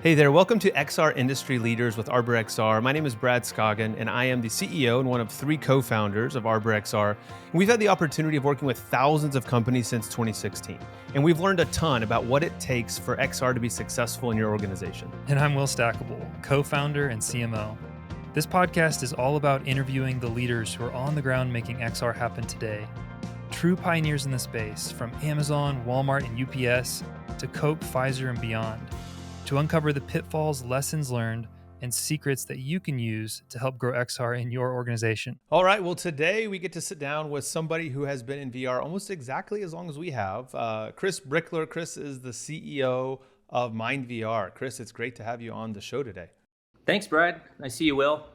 Hey there, welcome to XR Industry Leaders with ArborXR. My name is Brad Scoggin, and I am the CEO and one of three co-founders of ArborXR. And we've had the opportunity of working with thousands of companies since 2016, and we've learned a ton about what it takes for XR to be successful in your organization. And I'm Will Stackable, co-founder and CMO. This podcast is all about interviewing the leaders who are on the ground making XR happen today. True pioneers in the space, from Amazon, Walmart, and UPS to Coke, Pfizer, and beyond, to uncover the pitfalls, lessons learned, and secrets that you can use to help grow XR in your organization. All right, well, today we get to sit down with somebody who has been in VR almost exactly as long as we have. Chris Brickler. Chris is the CEO of MyndVR. Chris, it's great to have you on the show today. Thanks, Brad. Nice to see you, Will.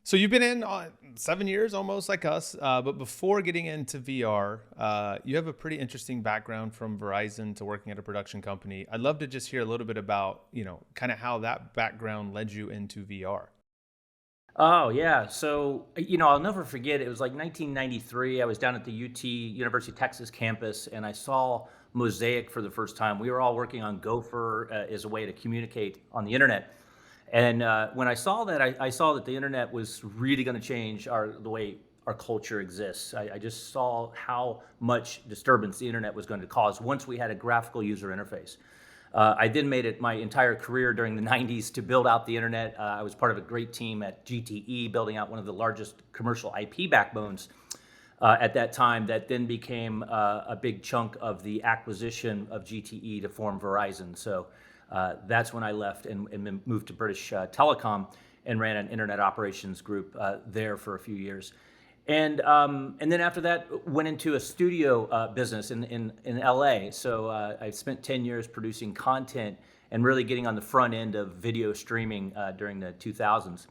So you've been in 7 years, almost like us, but before getting into VR, you have a pretty interesting background from Verizon to working at a production company. I'd love to just hear a little bit about, kind of how that background led you into VR. Oh, yeah. So, I'll never forget, it was like 1993. I was down at the University of Texas campus, and I saw Mosaic for the first time. We were all working on Gopher as a way to communicate on the internet. And when I saw that, I saw that the internet was really going to change the way our culture exists. I just saw how much disturbance the internet was going to cause once we had a graphical user interface. I then made it my entire career during the 90s to build out the internet. I was part of a great team at GTE, building out one of the largest commercial IP backbones at that time, that then became a big chunk of the acquisition of GTE to form Verizon. So that's when I left and moved to British Telecom and ran an internet operations group there for a few years. And then after that, went into a studio business in LA. So I spent 10 years producing content and really getting on the front end of video streaming during the 2000s.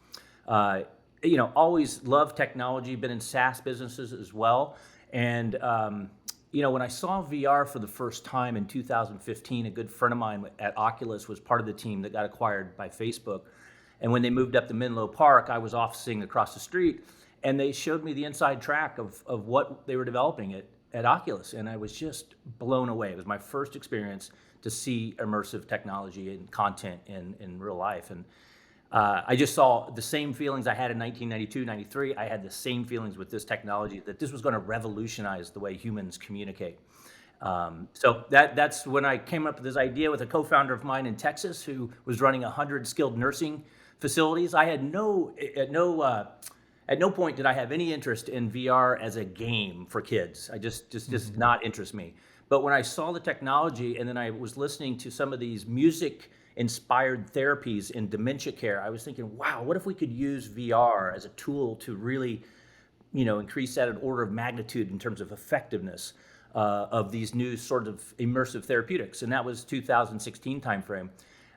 Always loved technology, been in SaaS businesses as well. And when I saw VR for the first time in 2015, a good friend of mine at Oculus was part of the team that got acquired by Facebook. And when they moved up to Menlo Park, I was officing across the street, and they showed me the inside track of what they were developing at Oculus. And I was just blown away. It was my first experience to see immersive technology and content in real life. And I just saw the same feelings I had in 1992, 93. I had the same feelings with this technology, that this was going to revolutionize the way humans communicate. So that's when I came up with this idea with a co-founder of mine in Texas who was running 100 skilled nursing facilities. I had at no point did I have any interest in VR as a game for kids. I just not interest me. But when I saw the technology, and then I was listening to some of these music-inspired therapies in dementia care, I was thinking, wow, what if we could use VR as a tool to really, increase that an order of magnitude in terms of effectiveness of these new sort of immersive therapeutics? And that was 2016 timeframe.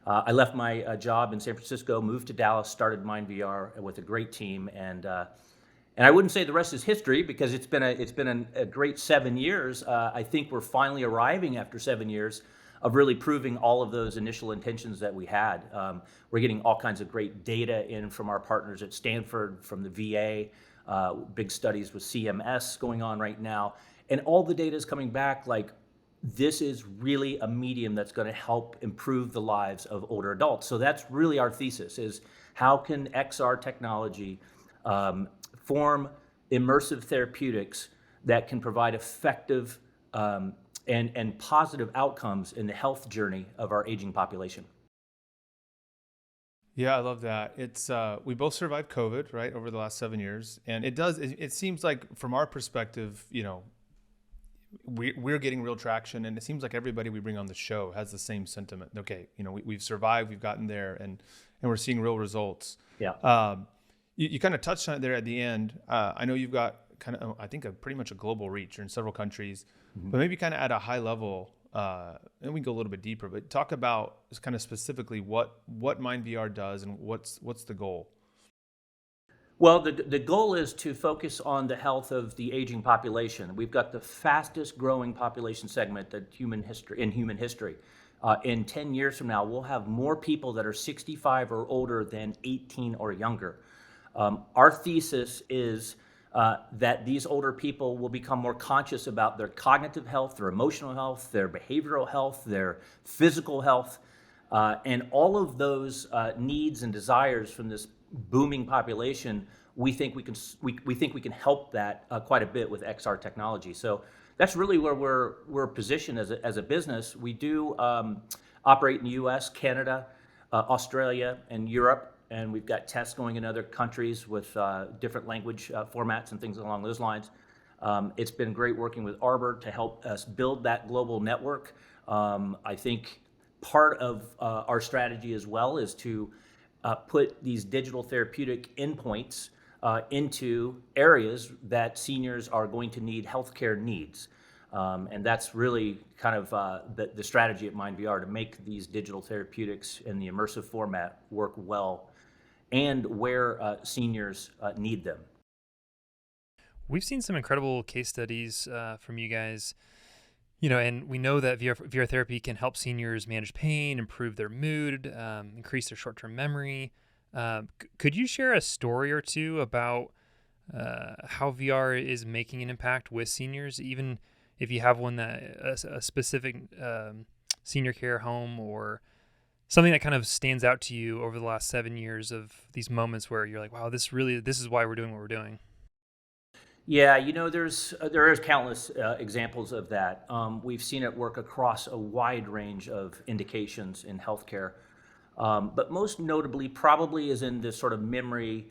I left my job in San Francisco, moved to Dallas, started MyndVR with a great team, and I wouldn't say the rest is history, because it's been a great 7 years. I think we're finally arriving after 7 years of really proving all of those initial intentions that we had. We're getting all kinds of great data in from our partners at Stanford, from the VA, big studies with CMS going on right now. And all the data is coming back like, this is really a medium that's going to help improve the lives of older adults. So that's really our thesis, is how can XR technology form immersive therapeutics that can provide effective and positive outcomes in the health journey of our aging population. Yeah, I love that. It's we both survived COVID, right, over the last 7 years, and it seems like, from our perspective, we're getting real traction, and it seems like everybody we bring on the show has the same sentiment. Okay, we've survived, we've gotten there, and we're seeing real results. Yeah. You kind of touched on it there at the end. I know you've got pretty much a global reach. You're in several countries, but maybe kind of at a high level, and we can go a little bit deeper, but talk about kind of specifically what MyndVR does and what's the goal. Well, the goal is to focus on the health of the aging population. We've got the fastest growing population segment in human history. In 10 years from now, we'll have more people that are 65 or older than 18 or younger. Our thesis is that these older people will become more conscious about their cognitive health, their emotional health, their behavioral health, their physical health. And all of those needs and desires from this booming population, we think we think we can help that quite a bit with XR technology. So that's really where we're positioned as a business. We do operate in the U.S., Canada, Australia, and Europe, and we've got tests going in other countries with different language formats and things along those lines. It's been great working with Arbor to help us build that global network. I think part of our strategy as well is to put these digital therapeutic endpoints into areas that seniors are going to need healthcare needs. And that's really kind of the strategy at MyndVR, to make these digital therapeutics in the immersive format work well and where seniors need them. We've seen some incredible case studies from you guys, you know, and we know that VR therapy can help seniors manage pain, improve their mood, increase their short-term memory. Could you share a story or two about how VR is making an impact with seniors, even if you have one that a specific senior care home or something that kind of stands out to you over the last 7 years of these moments where you're like, wow, this is why we're doing what we're doing? Yeah, there is countless examples of that. We've seen it work across a wide range of indications in healthcare, but most notably probably is in this sort of memory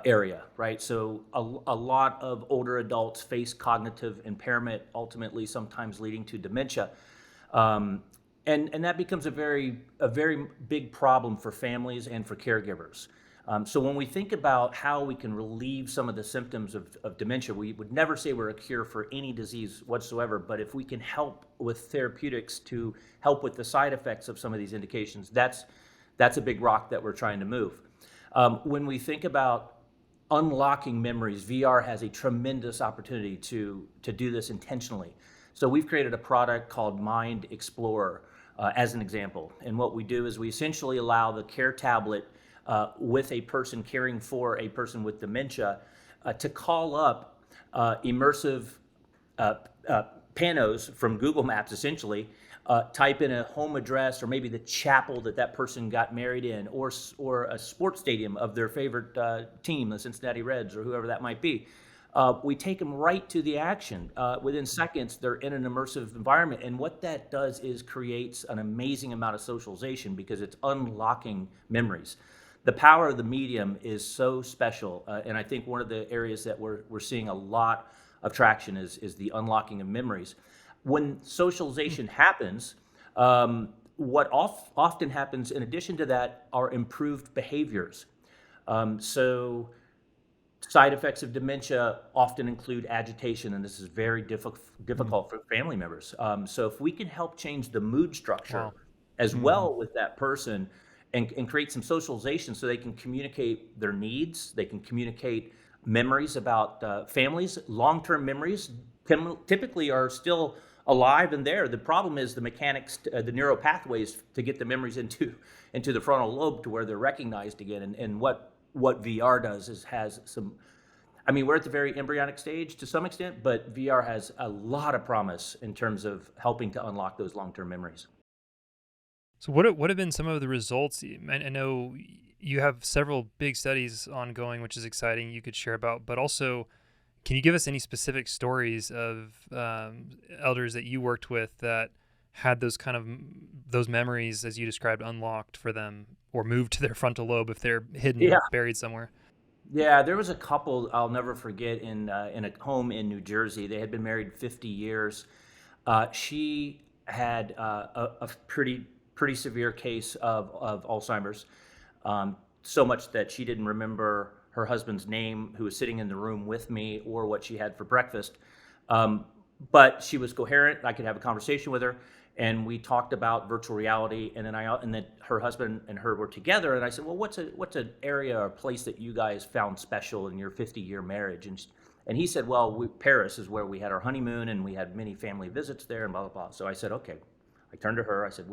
area, right? So a lot of older adults face cognitive impairment, ultimately sometimes leading to dementia. And that becomes a very big problem for families and for caregivers. So when we think about how we can relieve some of the symptoms of dementia, we would never say we're a cure for any disease whatsoever, but if we can help with therapeutics to help with the side effects of some of these indications, that's a big rock that we're trying to move. When we think about unlocking memories, VR has a tremendous opportunity to do this intentionally. So we've created a product called Mynd Explorer as an example. And what we do is we essentially allow the care tablet with a person caring for a person with dementia to call up immersive panos from Google Maps, essentially, type in a home address or maybe the chapel that person got married in, or a sports stadium of their favorite team, the Cincinnati Reds or whoever that might be. We take them right to the action. Within seconds, they're in an immersive environment. And what that does is creates an amazing amount of socialization because it's unlocking memories. The power of the medium is so special. And I think one of the areas that we're seeing a lot of traction is the unlocking of memories. When socialization happens, what often happens in addition to that are improved behaviors. So side effects of dementia often include agitation, and this is very difficult for family members. So if we can help change the mood structure Wow. as well with that person and create some socialization so they can communicate their needs, they can communicate memories about families, long-term memories typically are still alive and there. The problem is the mechanics, the neural pathways to get the memories into the frontal lobe to where they're recognized again. And what VR does is has some, I mean, we're at the very embryonic stage to some extent, but VR has a lot of promise in terms of helping to unlock those long-term memories. So what have been some of the results? I know you have several big studies ongoing, which is exciting, you could share about, but also, can you give us any specific stories of elders that you worked with that had those memories, as you described, unlocked for them or moved to their frontal lobe if they're hidden, Yeah. buried somewhere? Yeah, there was a couple I'll never forget in a home in New Jersey. They had been married 50 years. She had a pretty severe case of Alzheimer's, so much that she didn't remember her husband's name, who was sitting in the room with me, or what she had for breakfast. But she was coherent. I could have a conversation with her, and we talked about virtual reality. And then her husband and her were together, and I said, "Well, what's an area or place that you guys found special in your 50-year marriage?" And he said, "Well, Paris is where we had our honeymoon, and we had many family visits there, and blah blah blah." So I said, "Okay." I turned to her. I said,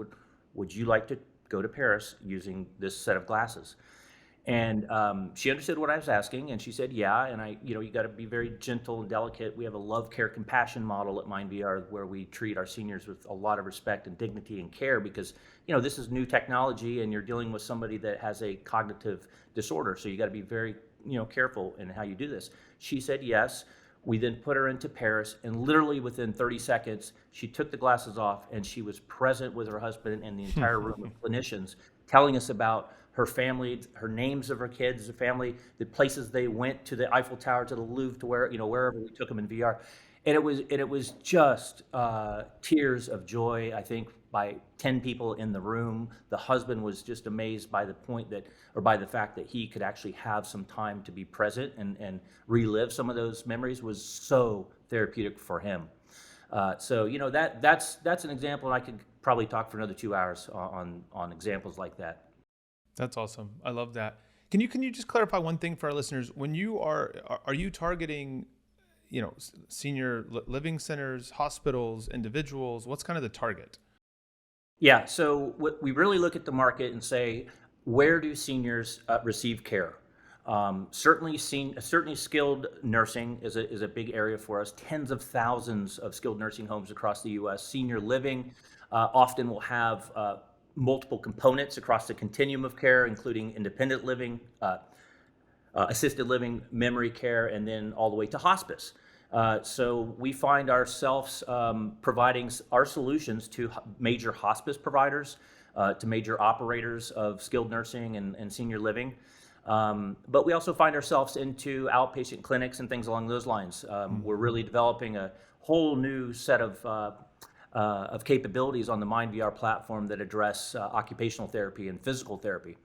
"Would you like to go to Paris using this set of glasses?" And she understood what I was asking, and she said, "Yeah." And you got to be very gentle and delicate. We have a love, care, compassion model at MyndVR where we treat our seniors with a lot of respect and dignity and care because this is new technology, and you're dealing with somebody that has a cognitive disorder. So you got to be very careful in how you do this. She said yes. We then put her into Paris, and literally within 30 seconds, she took the glasses off, and she was present with her husband and the entire room of clinicians, telling us about her family, her names of her kids, the family, the places they went, to the Eiffel Tower, to the Louvre, to wherever we took them in VR, and it was just tears of joy. I think by 10 people in the room, the husband was just amazed by by the fact that he could actually have some time to be present and relive some of those memories was so therapeutic for him. So that's an example, and I could probably talk for another 2 hours on examples like that. That's awesome. I love that. Can you just clarify one thing for our listeners? When you are you targeting, senior living centers, hospitals, individuals? What's kind of the target? Yeah, so we really look at the market and say, where do seniors receive care? Certainly skilled nursing is a big area for us. Tens of thousands of skilled nursing homes across the U.S. Senior living often will have multiple components across the continuum of care, including independent living, assisted living, memory care, and then all the way to hospice. So we find ourselves providing our solutions to major hospice providers, to major operators of skilled nursing and senior living. But we also find ourselves into outpatient clinics and things along those lines. We're really developing a whole new set of capabilities on the MyndVR platform that address occupational therapy and physical therapy.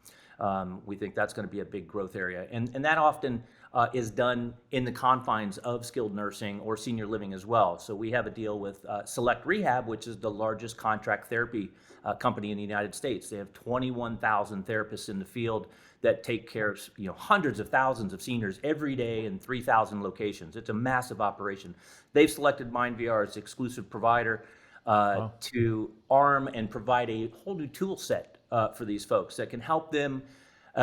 We think that's going to be a big growth area. And that often is done in the confines of skilled nursing or senior living as well. So we have a deal with Select Rehab, which is the largest contract therapy company in the United States. They have 21,000 therapists in the field that take care of hundreds of thousands of seniors every day in 3,000 locations. It's a massive operation. They've selected MyndVR as exclusive provider to arm and provide a whole new tool set for these folks that can help them,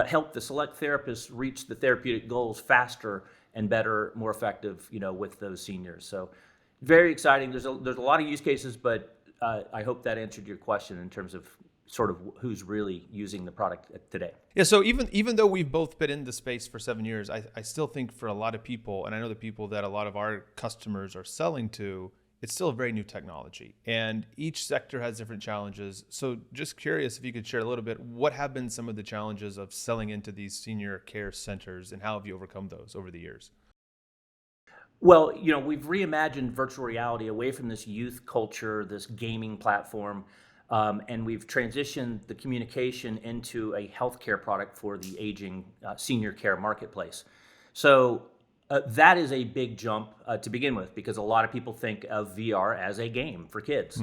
help the select therapists reach the therapeutic goals faster and better, more effective, with those seniors. So very exciting. There's a lot of use cases, but I hope that answered your question in terms of sort of who's really using the product today. Yeah. So even though we've both been in the space for 7 years, I still think for a lot of people, and I know the people that a lot of our customers are selling to, it's still a very new technology, and each sector has different challenges. So just curious if you could share a little bit, what have been some of the challenges of selling into these senior care centers, and how have you overcome those over the years? Well, we've reimagined virtual reality away from this youth culture, this gaming platform, and we've transitioned the communication into a healthcare product for the aging senior care marketplace. So that is a big jump to begin with, because a lot of people think of VR as a game for kids.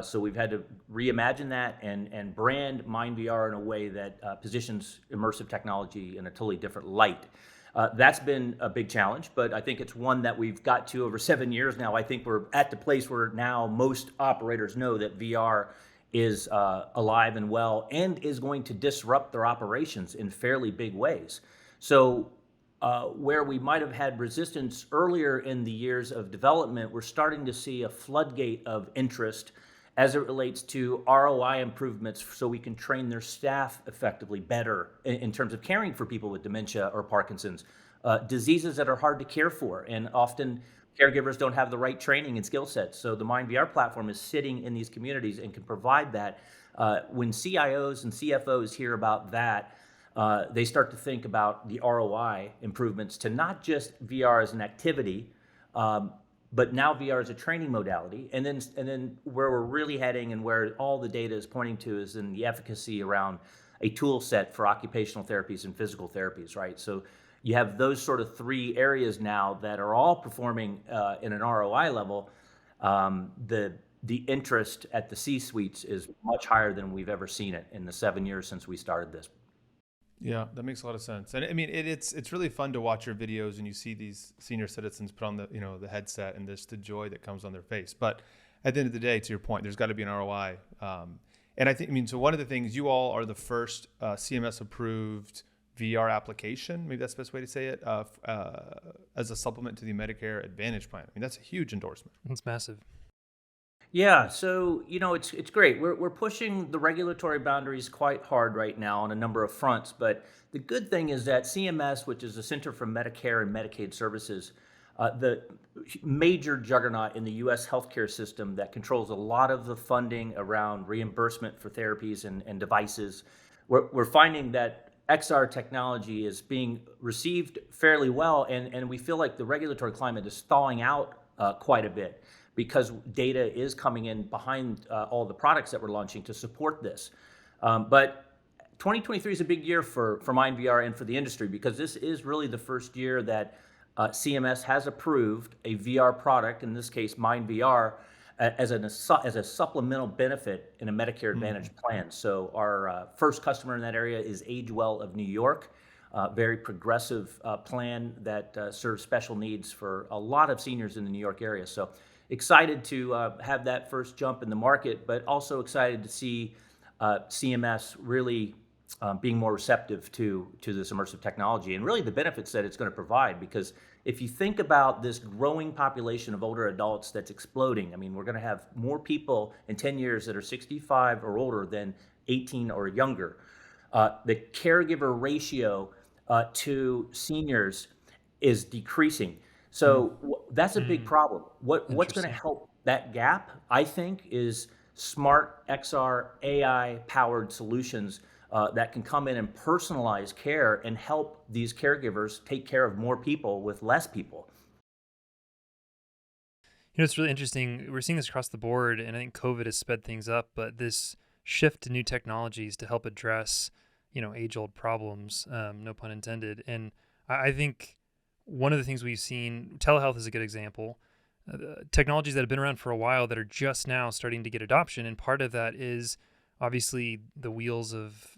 So we've had to reimagine that and brand MyndVR in a way that positions immersive technology in a totally different light. That's been a big challenge, but I think it's one that we've got to over 7 years now. I think we're at the place where now most operators know that VR is alive and well and is going to disrupt their operations in fairly big ways. So where we might have had resistance earlier in the years of development, we're starting to see a floodgate of interest as it relates to ROI improvements so we can train their staff effectively better in terms of caring for people with dementia or Parkinson's, diseases that are hard to care for, and often caregivers don't have the right training and skill sets. So the MyndVR platform is sitting in these communities and can provide that. When CIOs and CFOs hear about that, they start to think about the ROI improvements to not just VR as an activity, but now VR as a training modality. And then where we're really heading and where all the data is pointing to is in the efficacy around a tool set for occupational therapies and physical therapies, right? So you have those sort of three areas now that are all performing in an ROI level. The interest at the C-suites is much higher than we've ever seen it in the 7 years since we started this. Yeah, that makes a lot of sense. And I mean, it's really fun to watch your videos and you see these senior citizens put on the headset and there's the joy that comes on their face. But at the end of the day, to your point, there's got to be an ROI. And so one of the things, you all are the first CMS approved VR application, maybe that's the best way to say it, as a supplement to the Medicare Advantage plan. I mean, that's a huge endorsement. That's massive. Yeah, so it's great. We're pushing the regulatory boundaries quite hard right now on a number of fronts. But the good thing is that CMS, which is the Center for Medicare and Medicaid Services, the major juggernaut in the U.S. healthcare system that controls a lot of the funding around reimbursement for therapies and devices, we're finding that XR technology is being received fairly well, and we feel like the regulatory climate is thawing out quite a bit, because data is coming in behind all the products that we're launching to support this. But 2023 is a big year for MyndVR and for the industry, because this is really the first year that CMS has approved a VR product, in this case MyndVR, as a supplemental benefit in a Medicare Advantage plan. So our first customer in that area is AgeWell of New York, very progressive plan that serves special needs for a lot of seniors in the New York area. So excited to have that first jump in the market, but also excited to see CMS really being more receptive to this immersive technology and really the benefits that it's going to provide. Because if you think about this growing population of older adults that's exploding, I mean, we're going to have more people in 10 years that are 65 or older than 18 or younger. The caregiver ratio to seniors is decreasing. So that's a big problem. What's going to help that gap, I think, is smart XR AI-powered solutions that can come in and personalize care and help these caregivers take care of more people with less people. It's really interesting. We're seeing this across the board, and I think COVID has sped things up, but this shift to new technologies to help address, age-old problems, no pun intended. And I think one of the things we've seen, telehealth is a good example, technologies that have been around for a while that are just now starting to get adoption. And part of that is obviously the wheels of,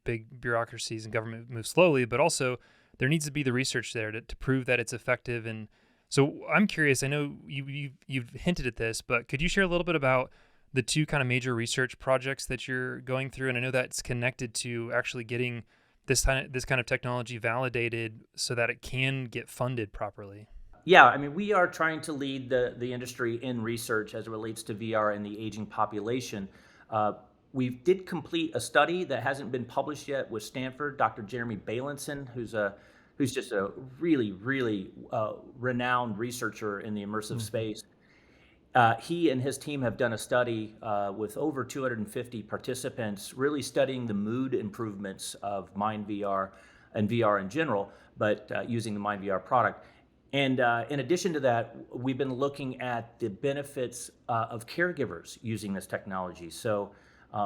big bureaucracies and government move slowly, but also there needs to be the research there to prove that it's effective. And so I'm curious, I know you've hinted at this, but could you share a little bit about the two kind of major research projects that you're going through? And I know that's connected to actually getting this kind of technology validated so that it can get funded properly. Yeah, I mean, we are trying to lead the industry in research as it relates to VR and the aging population. We did complete a study that hasn't been published yet with Stanford, Dr. Jeremy Bailenson, who's just a really, really renowned researcher in the immersive space. He and his team have done a study with over 250 participants, really studying the mood improvements of MyndVR and VR in general, but using the MyndVR product. And in addition to that, we've been looking at the benefits of caregivers using this technology. So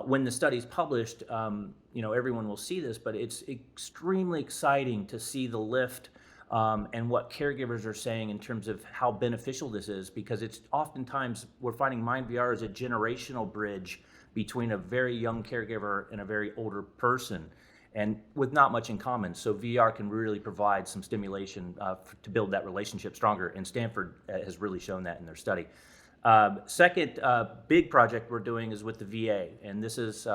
when the study's published, everyone will see this, but it's extremely exciting to see the lift and what caregivers are saying in terms of how beneficial this is, because it's oftentimes we're finding MyndVR is a generational bridge between a very young caregiver and a very older person, and with not much in common. So VR can really provide some stimulation to build that relationship stronger, and Stanford has really shown that in their study. Second big project we're doing is with the VA, and this is,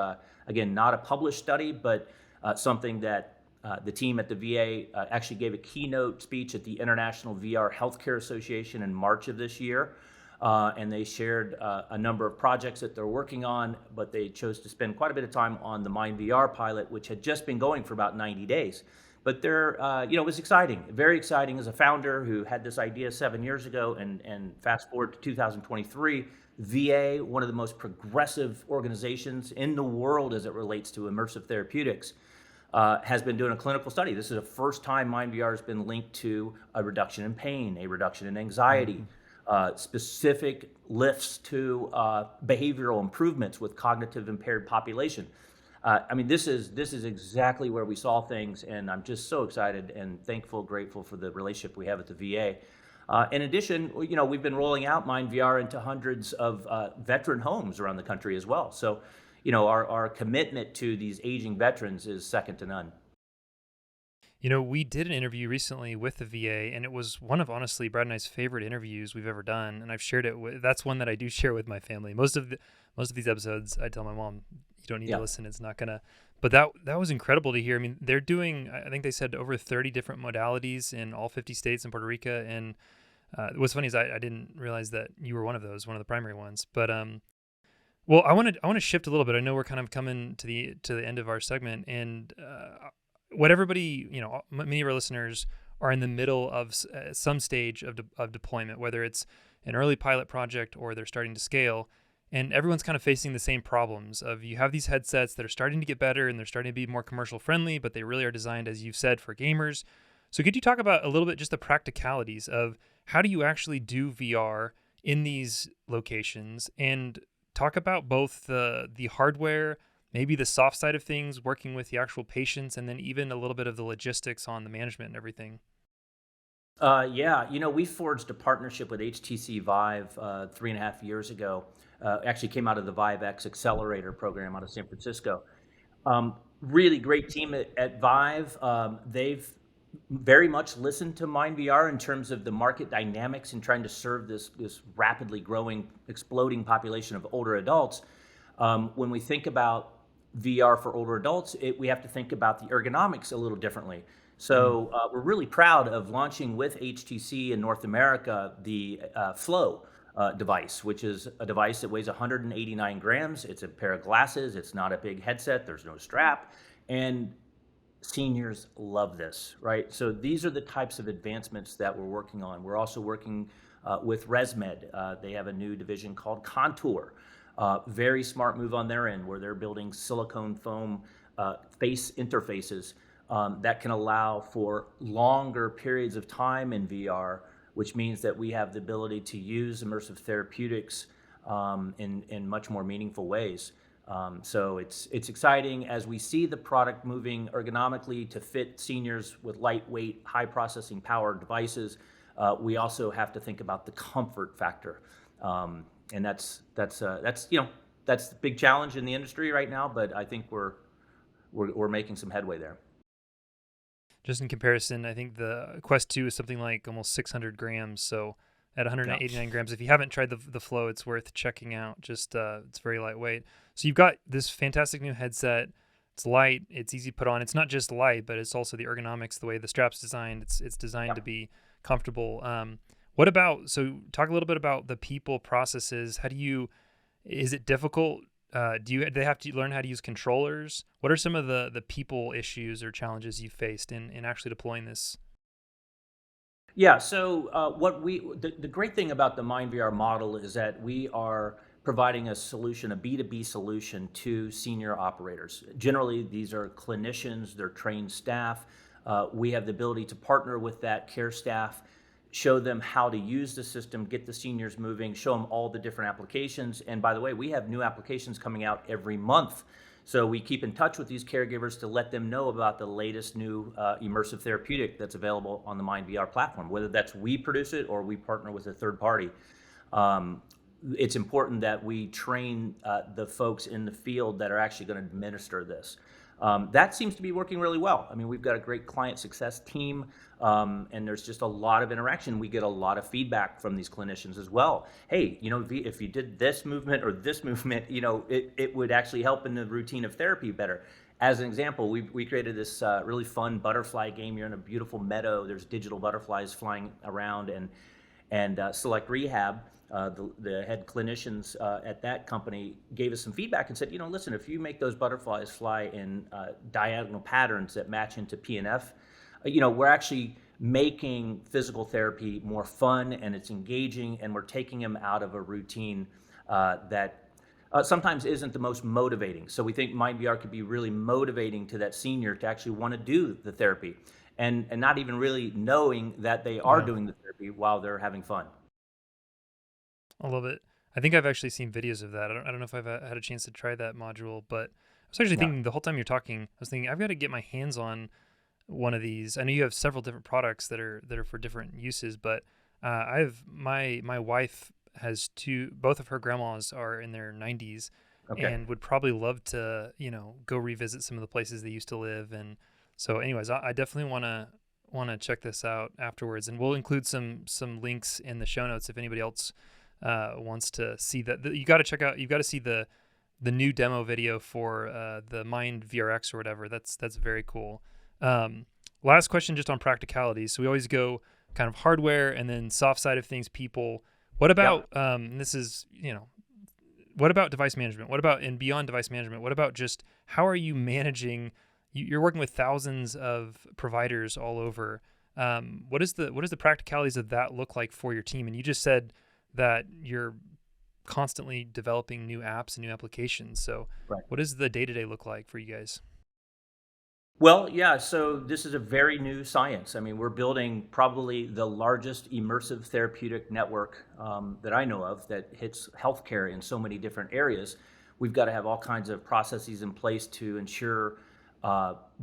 again, not a published study, but something that the team at the VA actually gave a keynote speech at the International VR Healthcare Association in March of this year, and they shared a number of projects that they're working on, but they chose to spend quite a bit of time on the MyndVR pilot, which had just been going for about 90 days. But it was exciting, very exciting. As a founder who had this idea 7 years ago, and fast forward to 2023, VA, one of the most progressive organizations in the world as it relates to immersive therapeutics, has been doing a clinical study. This is the first time MyndVR has been linked to a reduction in pain, a reduction in anxiety, specific lifts to behavioral improvements with cognitive impaired population. I mean, this is exactly where we saw things, and I'm just so excited and thankful, grateful for the relationship we have at the VA. In addition, we've been rolling out MyndVR into hundreds of veteran homes around the country as well. So, our commitment to these aging veterans is second to none. We did an interview recently with the VA, and it was one of, honestly, Brad and I's favorite interviews we've ever done. And I've shared it that's one that I do share with my family. Most of these episodes, I tell my mom, you don't need to listen. It's not gonna. But that was incredible to hear. I mean, they're doing, I think they said over 30 different modalities in all 50 states and Puerto Rico. And what's funny is I didn't realize that you were one of those, one of the primary ones. But well, I want to shift a little bit. I know we're kind of coming to the end of our segment, and what everybody, many of our listeners are in the middle of some stage of deployment, whether it's an early pilot project or they're starting to scale. And everyone's kind of facing the same problems of you have these headsets that are starting to get better and they're starting to be more commercial friendly, but they really are designed, as you've said, for gamers. So could you talk about a little bit just the practicalities of how do you actually do VR in these locations, and talk about both the hardware, maybe the soft side of things, working with the actual patients, and then even a little bit of the logistics on the management and everything? Yeah, we forged a partnership with HTC Vive 3.5 years ago. Actually came out of the Vive X Accelerator program out of San Francisco. Really great team at Vive. They've very much listened to MyndVR in terms of the market dynamics and trying to serve this rapidly growing, exploding population of older adults. When we think about VR for older adults, we have to think about the ergonomics a little differently. So we're really proud of launching with HTC in North America the Flow device, which is a device that weighs 189 grams. It's a pair of glasses. It's not a big headset. There's no strap. And seniors love this, right? So these are the types of advancements that we're working on. We're also working with ResMed. They have a new division called Contour. Very smart move on their end, where they're building silicone foam face interfaces that can allow for longer periods of time in VR, which means that we have the ability to use immersive therapeutics in much more meaningful ways. So it's exciting as we see the product moving ergonomically to fit seniors with lightweight, high processing power devices. We also have to think about the comfort factor, and that's the big challenge in the industry right now. But I think we're making some headway there. Just in comparison, I think the Quest 2 is something like almost 600 grams. So at 189 grams, if you haven't tried the Flow, it's worth checking out. Just it's very lightweight. So you've got this fantastic new headset. It's light. It's easy to put on. It's not just light, but it's also the ergonomics, the way the strap's designed. It's designed to be comfortable. What about, so talk a little bit about the people processes. Is it difficult? Do they have to learn how to use controllers? What are some of the people issues or challenges you faced in actually deploying this? Yeah, so the great thing about the MyndVR model is that we are providing a solution, a B2B solution to senior operators. Generally, these are clinicians, they're trained staff. We have the ability to partner with that care staff, show them how to use the system, get the seniors moving, show them all the different applications. And by the way, we have new applications coming out every month. So we keep in touch with these caregivers to let them know about the latest new immersive therapeutic that's available on the MyndVR platform, whether that's we produce it or we partner with a third party. It's important that we train the folks in the field that are actually going to administer this. That seems to be working really well. I mean, we've got a great client success team, and there's just a lot of interaction. We get a lot of feedback from these clinicians as well. Hey, if you did this movement or this movement, it would actually help in the routine of therapy better. As an example, we created this really fun butterfly game. You're in a beautiful meadow. There's digital butterflies flying around, and Select Rehab, the head clinicians at that company, gave us some feedback and said, listen, if you make those butterflies fly in diagonal patterns that match into PNF, we're actually making physical therapy more fun, and it's engaging, and we're taking them out of a routine that sometimes isn't the most motivating. So we think MyndVR could be really motivating to that senior to actually want to do the therapy and not even really knowing that they are doing the therapy while they're having fun. I love it. I think I've actually seen videos of that. I don't know if I've had a chance to try that module, but I was actually thinking the whole time you're talking, I was thinking I've got to get my hands on one of these. I know you have several different products that are for different uses, but my wife has both of her grandmas are in their 90s and would probably love to, go revisit some of the places they used to live. And so anyways, I definitely want to check this out afterwards, and we'll include some links in the show notes if anybody else wants to see that. You've got to see the the new demo video for the MyndVRX or whatever. That's very cool. Last question, just on practicalities. So we always go kind of hardware and then soft side of things, people. What about this is, what about device management? What about, and beyond device management, what about just how are you managing? You're working with thousands of providers all over. What is the practicalities of that look like for your team? And you just said that you're constantly developing new apps and new applications. So what does the day-to-day look like for you guys? Well, yeah, so this is a very new science. I mean, we're building probably the largest immersive therapeutic network that I know of that hits healthcare in so many different areas. We've got to have all kinds of processes in place to ensure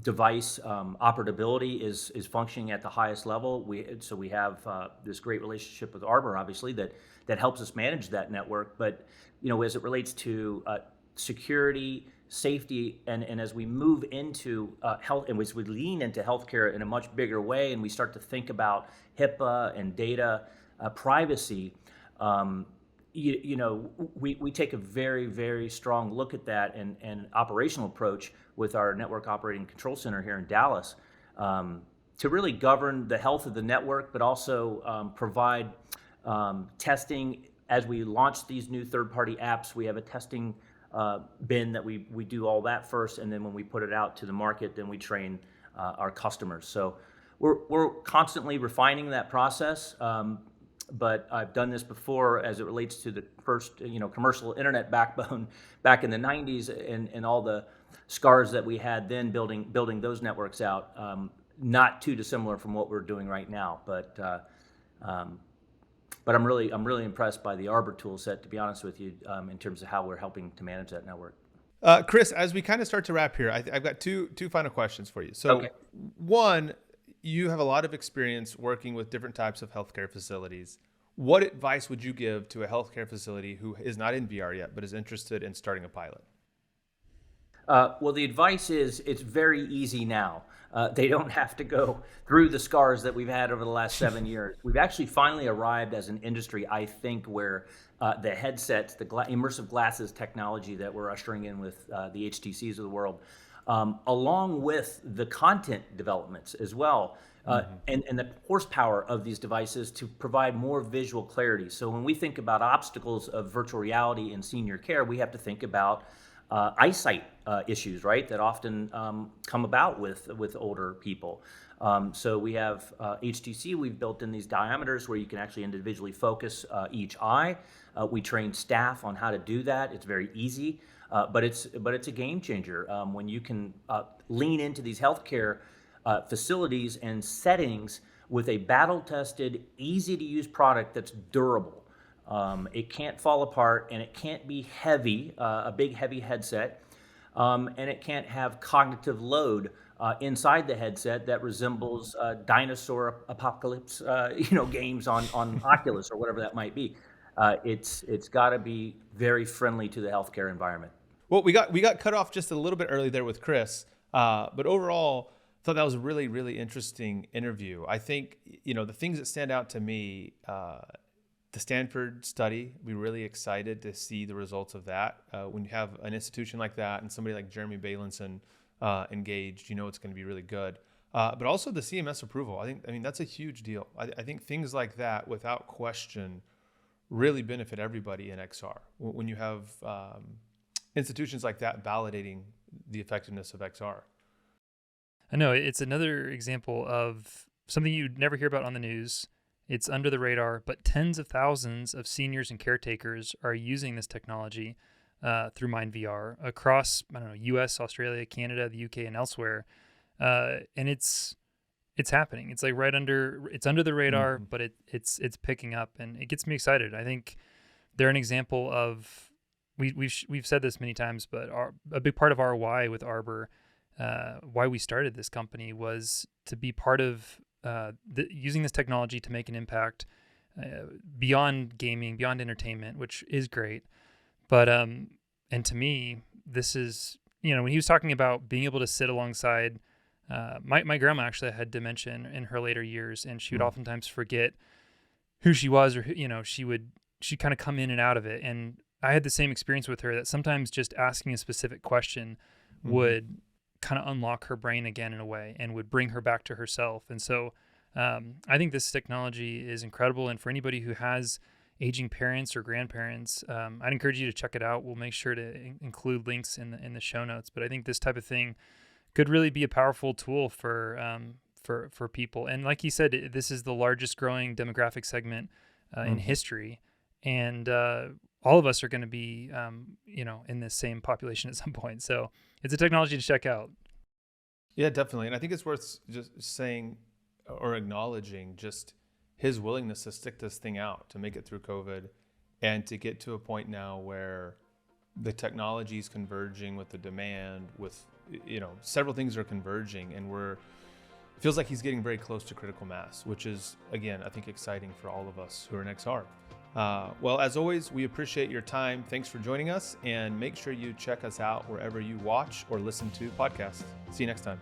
device operability is functioning at the highest level. So we have this great relationship with Arbor, obviously, that helps us manage that network. But as it relates to security, safety, and as we move into health, and as we lean into healthcare in a much bigger way, and we start to think about HIPAA and data privacy, we take a very, very strong look at that and operational approach with our network operating control center here in Dallas to really govern the health of the network, but also provide testing. As we launch these new third-party apps, we have a testing bin that we do all that first, and then when we put it out to the market, then we train our customers. So we're constantly refining that process. But I've done this before as it relates to the first commercial internet backbone back in the 90s and all the scars that we had then building those networks out. Not too dissimilar from what we're doing right now, but I'm really impressed by the Arbor tool set, to be honest with you, in terms of how we're helping to manage that network. Chris, as we kind of start to wrap here, I've got two final questions for you. So one, you have a lot of experience working with different types of healthcare facilities. What advice would you give to a healthcare facility who is not in VR yet, but is interested in starting a pilot? Well, the advice is it's very easy now. They don't have to go through the scars that we've had over the last 7 years. We've actually finally arrived as an industry, I think, where the headsets, the immersive glasses technology that we're ushering in with the HTCs of the world, along with the content developments as well, and the horsepower of these devices to provide more visual clarity. So when we think about obstacles of virtual reality in senior care, we have to think about eyesight issues, right, that often come about with older people. So we have HTC, we've built in these diameters where you can actually individually focus each eye. We train staff on how to do that. It's very easy, but it's a game changer when you can lean into these healthcare facilities and settings with a battle-tested, easy-to-use product that's durable. It can't fall apart, and it can't be heavy, a big heavy headset, and it can't have cognitive load inside the headset that resembles dinosaur apocalypse, games on Oculus or whatever that might be. It's got to be very friendly to the healthcare environment. Well, we got cut off just a little bit early there with Chris, but overall, I thought that was a really, really interesting interview. I think the things that stand out to me. The Stanford study, we're really excited to see the results of that. When you have an institution like that and somebody like Jeremy Bailenson engaged, it's going to be really good. But also the CMS approval. I mean that's a huge deal. I think things like that, without question, really benefit everybody in XR. When you have institutions like that validating the effectiveness of XR. I know it's another example of something you'd never hear about on the news. It's under the radar, but tens of thousands of seniors and caretakers are using this technology through MyndVR across, US, Australia, Canada, the UK, and elsewhere. And it's happening. It's like it's under the radar, but it's picking up, and it gets me excited. I think they're an example of, we've said this many times, but a big part of our why with Arbor, why we started this company, was to be part of using this technology to make an impact beyond gaming, beyond entertainment, which is great. But and to me, this is, when he was talking about being able to sit alongside, my grandma actually had dementia in her later years, and she would oftentimes forget who she was, or she'd kind of come in and out of it. And I had the same experience with her, that sometimes just asking a specific question would kind of unlock her brain again in a way and would bring her back to herself. And so I think this technology is incredible. And for anybody who has aging parents or grandparents, I'd encourage you to check it out. We'll make sure to include links in the show notes. But I think this type of thing could really be a powerful tool for people. And like you said, this is the largest growing demographic segment in history. And all of us are going to be, in this same population at some point. So it's a technology to check out. Yeah, definitely. And I think it's worth just saying or acknowledging just his willingness to stick this thing out, to make it through COVID, and to get to a point now where the technology is converging with the demand, with, several things are converging, and it feels like he's getting very close to critical mass, which is, again, I think exciting for all of us who are in XR. Well, as always, we appreciate your time. Thanks for joining us, and make sure you check us out wherever you watch or listen to podcasts. See you next time.